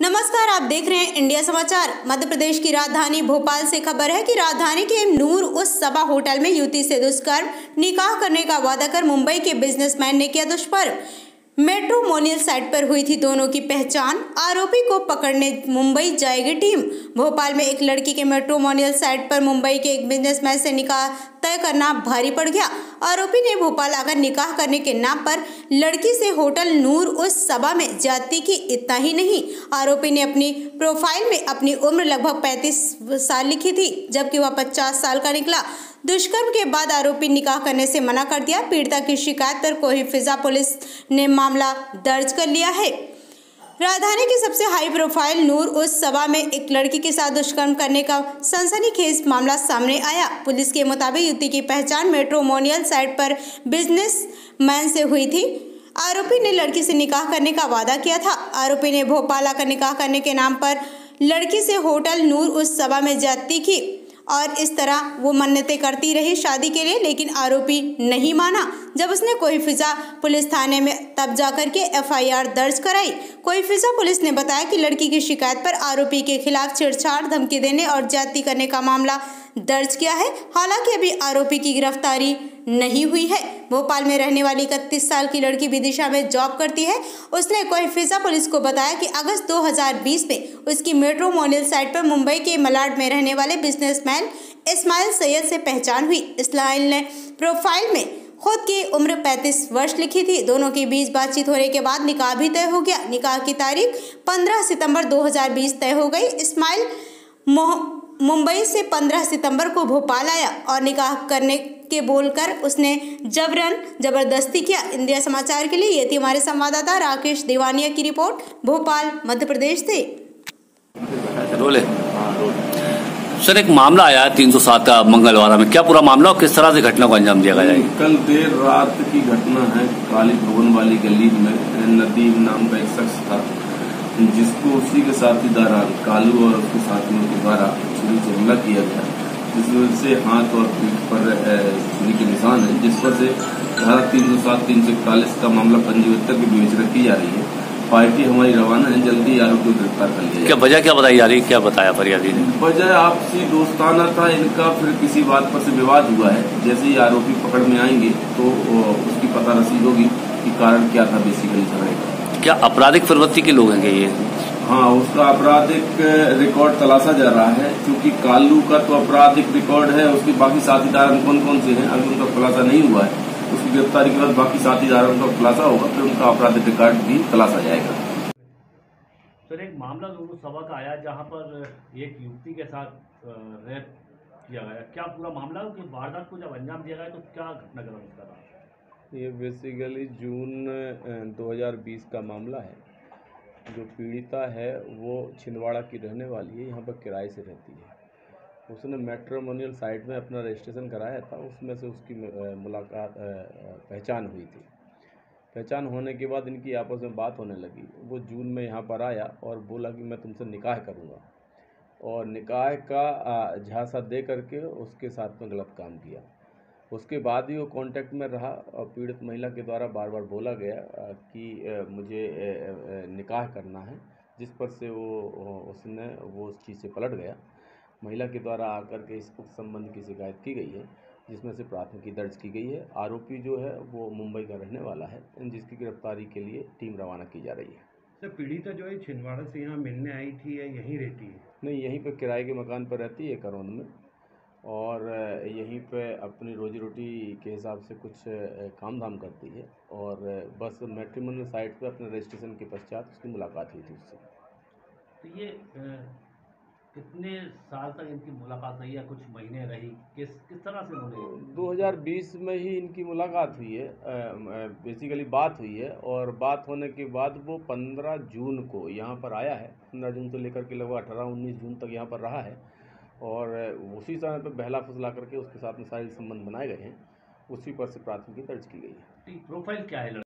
नमस्कार, आप देख रहे हैं इंडिया समाचार। मध्य प्रदेश की राजधानी भोपाल से खबर है कि राजधानी के नूर उस सभा होटल में युवती से दुष्कर्म, निकाह करने का वादा कर मुंबई के बिजनेसमैन ने किया दुष्कर्म। मैट्रिमोनियल साइट पर हुई थी दोनों की पहचान। आरोपी को पकड़ने मुंबई जाएगी टीम। भोपाल में एक लड़की के मैट्रिमोनियल साइट पर मुंबई के एक बिजनेसमैन से निकाह तय करना भारी पड़ गया। आरोपी ने भोपाल आकर निकाह करने के नाम पर लड़की से होटल नूर उस सभा में ज्यादती की। इतना ही नहीं, आरोपी ने अपनी प्रोफाइल में अपनी उम्र लगभग 35 साल लिखी थी, जबकि वह 50 साल का निकला। दुष्कर्म के बाद आरोपी निकाह करने से मना कर दिया। पीड़िता की शिकायत पर कोहिफिजा पुलिस ने मामला दर्ज कर लिया है। राजधानी की सबसे हाई प्रोफाइल नूर उस सभा में एक लड़की के साथ दुष्कर्म करने का सनसनीखेज मामला सामने आया। पुलिस के मुताबिक युवती की पहचान मैट्रिमोनियल साइट पर बिजनेसमैन से हुई थी। आरोपी ने लड़की से निकाह करने का वादा किया था। आरोपी ने भोपाल आकर निकाह करने के नाम पर लड़की से होटल नूर उस सभा में ज्यादती की और इस तरह वो मन्नतें करती रही शादी के लिए, लेकिन आरोपी नहीं माना। जब उसने कोहिफिजा पुलिस थाने में तब जाकर के एफआईआर दर्ज कराई। कोहिफिजा पुलिस ने बताया कि लड़की की शिकायत पर आरोपी के खिलाफ छेड़छाड़, धमकी देने और ज्यादती करने का मामला दर्ज किया है। हालांकि अभी आरोपी की गिरफ्तारी नहीं हुई है। भोपाल में रहने वाली 31 साल की लड़की विदिशा में जॉब करती है। उसने कोहिफिजा पुलिस को बताया कि अगस्त 2020 में उसकी मैट्रिमोनियल साइट पर मुंबई के मलाड में रहने वाले बिजनेसमैन इस्माइल सैयद से पहचान हुई। इस्माइल ने प्रोफाइल में खुद की उम्र 35 वर्ष लिखी थी। दोनों के बीच बातचीत होने के बाद निकाह भी तय हो गया। निकाह की तारीख 15 सितंबर 2020 तय हो गई। इस्माइल मुंबई से 15 सितंबर को भोपाल आया और निकाह करने के बोलकर उसने जबरदस्ती किया। इंडिया समाचार के लिए ये थी हमारे संवाददाता राकेश देवानिया की रिपोर्ट, भोपाल मध्य प्रदेश से। रोले सर, एक मामला आया है 307 का मंगलवार में, क्या पूरा मामला और किस तरह से घटना को अंजाम दिया गया? कल देर रात की घटना है। काली भवन वाली गली में नदीम नाम का एक शख्स था, जिसको उसी के साथीदार कालू और उसके साथियों के द्वारा छुरी से हमला किया गया, जिसमें से हाथ और पीठ पर छुरी के निशान है, जिस पर से धारा 307, 341 का मामला पंजीबद्ध की विवेचना की जा रही है। पार्टी हमारी रवाना है, जल्दी आरोपी को गिरफ्तार कर लिया। क्या वजह क्या बताई जा रही है, क्या बताया फरियादी ने? वजह आपसी दोस्ताना था इनका, फिर किसी बात पर से विवाद हुआ है। जैसे ही आरोपी पकड़ में आएंगे तो उसकी पता रसीद होगी कि कारण क्या था बेसिकली झगड़े का। क्या आपराधिक प्रवृत्ति के लोग हैं ये? हाँ, उसका आपराधिक रिकॉर्ड तलाशा जा रहा है, क्योंकि कालू का तो आपराधिक रिकॉर्ड है। उसके बाकी साथीदार कौन कौन से हैं अभी उनका खुलासा नहीं हुआ है। उसकी गिरफ्तारी के बाद बाकी साथीदारों का खुलासा होगा, फिर उनका आपराधिक रिकॉर्ड भी तलाशा जाएगा। सर, एक मामला नूर सभा का आया जहां पर एक युवती के साथ रेप किया गया, क्या पूरा मामला कि वारदात को जब अंजाम दिया गया तो क्या घटनाक्रम इसका था? ये बेसिकली जून 2020 का मामला है। जो पीड़िता है वो छिंदवाड़ा की रहने वाली है, यहाँ पर किराए से रहती है। उसने मैट्रिमोनियल साइट में अपना रजिस्ट्रेशन कराया था, उसमें से उसकी मुलाकात पहचान हुई थी। पहचान होने के बाद इनकी आपस में बात होने लगी। वो जून में यहाँ पर आया और बोला कि मैं तुमसे निकाह करूँगा, और निकाह का झांसा दे करके उसके साथ में गलत काम किया। उसके बाद ही वो कांटेक्ट में रहा और पीड़ित महिला के द्वारा बार बार बोला गया कि मुझे निकाह करना है, जिस पर से उसने उस चीज़ से पलट गया। महिला के द्वारा आकर के इस संबंध की शिकायत की गई है, जिसमें से प्राथमिकी दर्ज की गई है। आरोपी जो है वो मुंबई का रहने वाला है, जिसकी गिरफ्तारी के लिए टीम रवाना की जा रही है। सर, पीड़िता जो है छिंदवाड़ा से यहाँ मिलने आई थी या यहीं रहती है? नहीं, यहीं पर किराए के मकान पर रहती है करौंद में, और यहीं पे अपनी रोजी रोटी के हिसाब से कुछ काम धाम करती है। और बस मैट्रिमोनियल साइट पे अपने रजिस्ट्रेशन के पश्चात उसकी मुलाकात हुई थी उससे। तो ये कितने साल तक इनकी मुलाकात रही या कुछ महीने रही, किस तरह से उन्होंने? 2020 में ही इनकी मुलाकात हुई है, बेसिकली बात हुई है। और बात होने के बाद वो 15 जून को यहाँ पर आया है। 15 जून से लेकर के लगभग 18-19 जून तक यहाँ पर रहा है, और उसी समय पर बहला फुसला करके उसके साथ में शारीरिक संबंध बनाए गए हैं। उसी पर से प्राथमिकी दर्ज की गई है। प्रोफाइल क्या है?